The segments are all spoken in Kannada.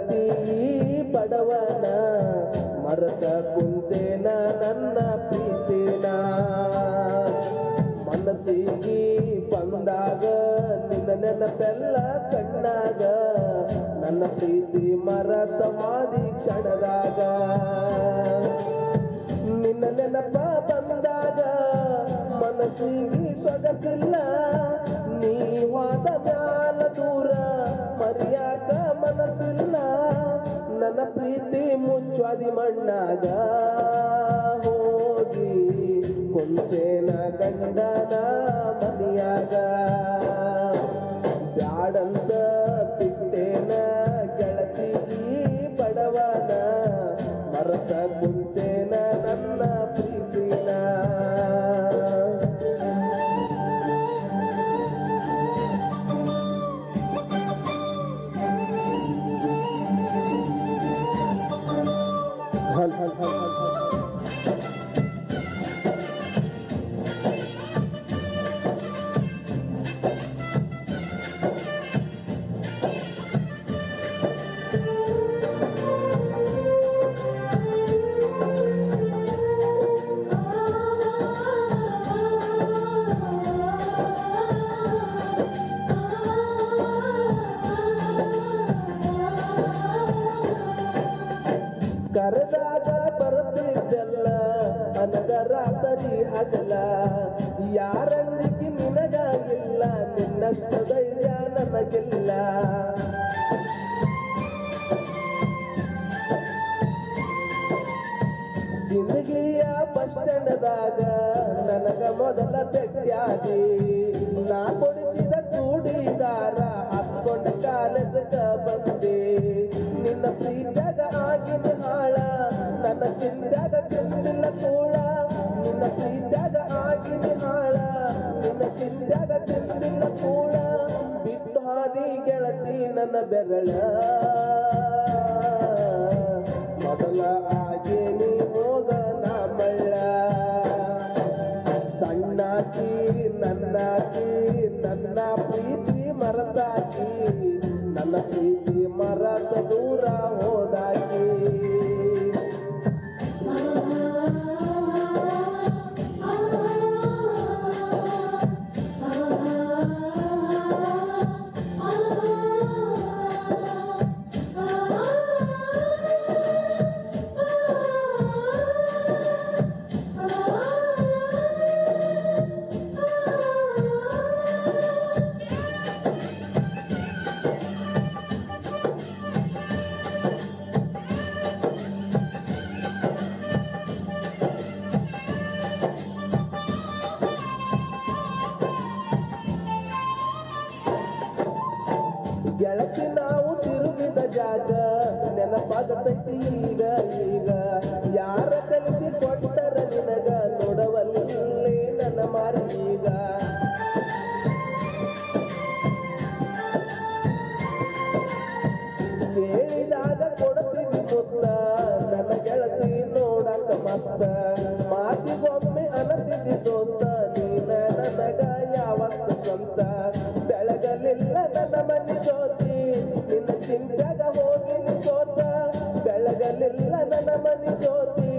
ಗೆಳತಿ ಬಡವನ ಮರತ ಕುಂತೇನ ನನ್ನ ಪ್ರೀತಿನ ಮನಸ್ಸಿಗೆ ಬಂದಾಗ ನಿನ್ನ ನೆನಪೆಲ್ಲ ಕಣ್ಣಾಗ ನನ್ನ ಪ್ರೀತಿ ಮರತ ಮಾದಿ ಕ್ಷಣದಾಗ ನಿನ್ನ ನೆನಪ ಬಂದಾಗ ಮನಸ್ಸಿಗೆ ಸೊಗಸಿಲ್ಲ ನೀವಾದ ಮ್ಯಾಲ ದೂರ ಮರ್ಯಾಕ ಮನಸ್ಸಿಲ್ಲ ನನ್ನ ಪ್ರೀತಿ ಮುಚ್ಚುವಾದಿ ಮಣ್ಣಾಗ ಹೋಗಿ ಕುಂತೇನ ಗಂಡನ ಮನಿಯಾಗ ಬ್ಯಾಡಂತ ಬಿಟ್ಟೇನ ಗೆಳತಿ ಬಡವನ ಮರತ ಕುಂತೇನ ನನ್ನ ಪ್ರೀತಿನ ಹಲ್ ಹಲ್ ಹಲ್ ಹಲ್ ಹಲ್ ಕರೆದಾಗ ಬರುತ್ತಿದ್ದಲ್ಲ ಅನಗ ರಾತ್ರಿ ಹಗಲ ಯಾರಂದಿಗೆ ನಿನಗ ಇಲ್ಲ ನಿನ್ನಷ್ಟ ಧೈರ್ಯ ನನಗಿಲ್ಲ ಜಿಂದಗಿಯ ಬಸ್ ಸ್ಟ್ಯಾಂಡ್ದಾಗ ನನಗ ಮೊದಲ ಭೇಟಿಯಾದಿ ನಾ ಕೊಡಿಸಿದ ಚೂಡಿದಾರ ಹಾಕೊಂಡ ಕಾಲೇಜಗ ಬಂದೆ ನಿನ್ನ ಪ್ರೀತ್ಯಾಗ ಆಗಿನ ಹಾಳ ನನ್ನ ಚಿಂತ್ಯಾಗ ತಿಂದಿಲ್ಲ ಕೂಳ ನಿನ್ನ ಪ್ರೀತ್ಯಾಗ ಆಗಿನ ಹಾಳ ನಿನ್ನ ಚಿಂತ್ಯಾಗ ತಿಂದಿಲ್ಲ ಕೂಳ ಬಿಟ್ಟು ಹಾದಿ ಗೆಳತಿ ನನ್ನ ಬೆರಳ ಮೊದಲ ಆಗಿ ನೀ ಹೋಗ ನಾ ಮಳ್ಳ ಸಣ್ಣಾಕಿ ನನ್ನಾಕಿ ನನ್ನ ಪ್ರೀತಿ ಮರತಾಕಿ ನನ್ನ ಪ್ರೀತಿ ಮರತ ದೂರ ಹೋದಾಕಿ ಗೆಳತಿ ನಾವು ತಿರುಗಿದ ಜಾಗ ನೆನಪಾಗತೈತಿ ಈಗ ಈಗ ಯಾರ ಕಲಿಸಿ ಕೊಟ್ಟರ ನಿನಗ ನೋಡವಲ್ಲಿ ನನ್ನ ಮಾರಿ ಈಗ ಕೇಳಿದಾಗ ಕೊಡ್ತಿದ್ದಿ ಮುತ್ತ ನನ್ನ ಗೆಳತಿ ನೋಡಕ ಮಸ್ತ ಮಾತಿಗೊಮ್ಮೆ ಅನತಿದ್ದಿ ದೋಸ್ತ ನೀನ ನನಗ ಯಾವತ್ತು ಸ್ವಂತ ಬೆಳಗಲಿಲ್ಲ ನನ್ನ ಮನೆ ಜ್ಯೋತಿ ನಿನ್ನ ಚಿಂತ್ಯಾಗ ಹೋಗಿ ಸೋತ ಬೆಳಗಲಿಲ್ಲ ನನ್ನ ಮನೆ ಜ್ಯೋತಿ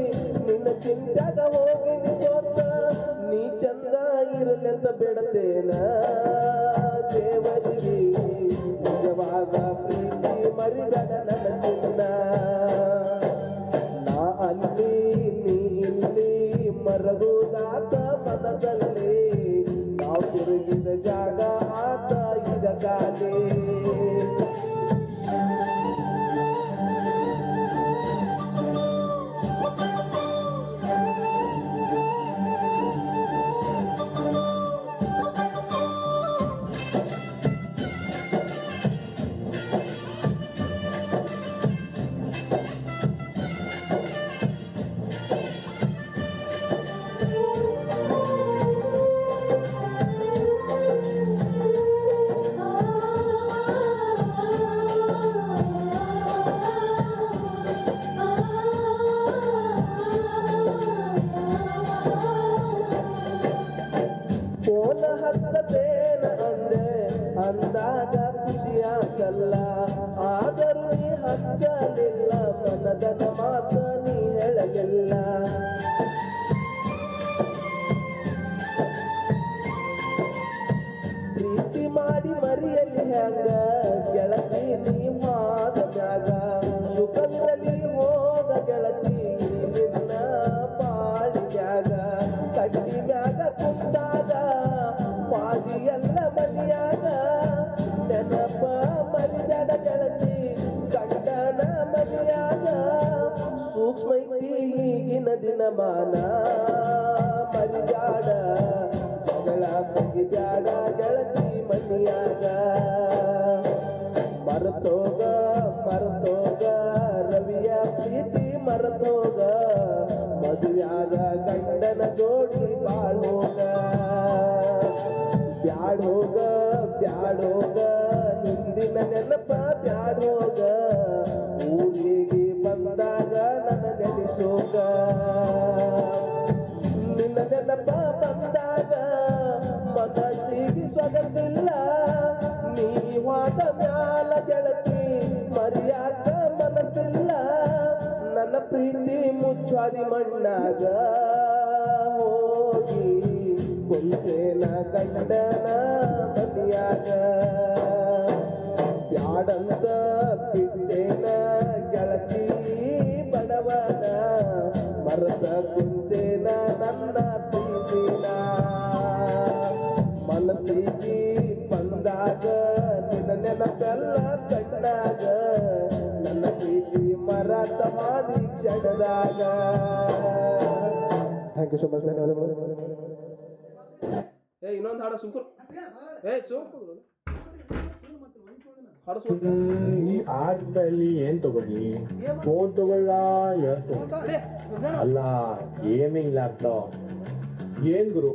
ನಿನ್ನ ಚಿಂತ್ಯಾಗ ಹೋಗಿ ಸೋತ ನೀ ಚಂದ ಇರಲೆಂತ ಬಿಡತೇನ ದೇವರಿಗೆ ನಿಜವಾದ ಪ್ರೀತಿ ಮರಿಗಡ ನನ್ನ ಚಿನ್ನ ನಾ ಅಲ್ಲಿ ನೀ ಇಲ್ಲಿ ಮರಗುದಾತ ಮನದಲ್ಲಿ ನಾವು ತಿರುಗಿದ ಜಾಗ ಆತ ಈಗ ಗಾಲಿ ಮನದನ ಮಾತ ನೀ ಹೇಳಲಿಲ್ಲ. ಪ್ರೀತಿ ಮಾಡಿ ಮರಿಯಲ್ಲಿ ಹ್ಯಾಂಗ ಗೆಳತಿ ನೀ ಮಾದ ಮ್ಯಾಗ, ಸುಖವಿರಲಿ ಹೋಗ ಗೆಳತಿ ನಿನ್ನ ಪಾಳಿನ್ಯಾಗ. ಕಡ್ಡಿ ಮ್ಯಾಗ ಕುಂತಾಗ ಪಾದಿ ಎಲ್ಲ ಮನಿಯಾಗ, ನೆನಪ ಮರಿಬೇಡ ಗೆಳತಿ ಗಂಡನ ಮನಿಯಾಗ. ಸೂಕ್ಷ್ಮೈತಿ ಈಗಿನ ದಿನಮಾನ ಮರಿಬ್ಯಾಡ, ಜಗಳ ತೆಗಿಬ್ಯಾಡ ಗೆಳತಿ ಮನಿಯಾಗ. ಮರ್ತೋಗ ಮರ್ತೋಗ ರವಿಯ ಪ್ರೀತಿ ಮರ್ತೋಗ, ಮದುವೆಯಾಗ ಗಂಡನ ಜೋಡಿ ಬಾಳೋಗ. ಬ್ಯಾಡೋಗ ಬ್ಯಾಡೋಗ ಹಿಂದಿನ ನೆನಪ ಬ್ಯಾಡೋಗ, ಊರಿಗೆ ಬಂದಾಗ ನನ್ನ ನೆನೆಸೋಗ. ನಿನ್ನ ನೆನಪ ಬಂದಾಗ ಮನಸ್ಸಿಗೆ ಸೊಗಸಿಲ್ಲ, ನೀವಾದ ಮ್ಯಾಲ ಗೆಳತಿ ಮರ್ಯಾಕ ಮನಸ್ಸಿಲ್ಲ. ನನ್ನ ಪ್ರೀತಿ ಮುಚ್ಚಾದಿ ಮಣ್ಣಾಗ ಹೋಗಿ ಕುಂತೇನ ಗಂಡನ ಮನಿಯಾಗ. ಬ್ಯಾಡಂತ ಬಿಟ್ಟೇನ ಗೆಳತಿ ಬಡವನ, ಮರೆತ ಕುಂತೇನ ನನ್ನ ಪ್ರೀತಿನ. ಮನಸ್ಸಿಗೆ ಬಂದಾಗ ನಿನ್ನ ನೆನಪೆಲ್ಲ ಕಣ್ಣಾಗ, ನನ್ನ ಪ್ರೀತಿ ಮರಾಠ ಮಾದಿ ಕ್ಷಣದಾಗ. ಥ್ಯಾಂಕ್ ಯು ಸೊ ಮಚ್, ಧನ್ಯವಾದಗಳು. ಇನ್ನೊಂದು ಹಾಡ ಸುಮ್ಕುರು ಈ ಆರ್ಟ್ನಲ್ಲಿ ಏನ್ ತಗೊಳ್ಳಿ, ಫೋನ್ ತಗೊಳ್ಳ ಅಲ್ಲ ಗೇಮಿಂಗ್ ಲ್ಯಾಪ್ಟಾಪ್ ಏನ್ ಗುರು?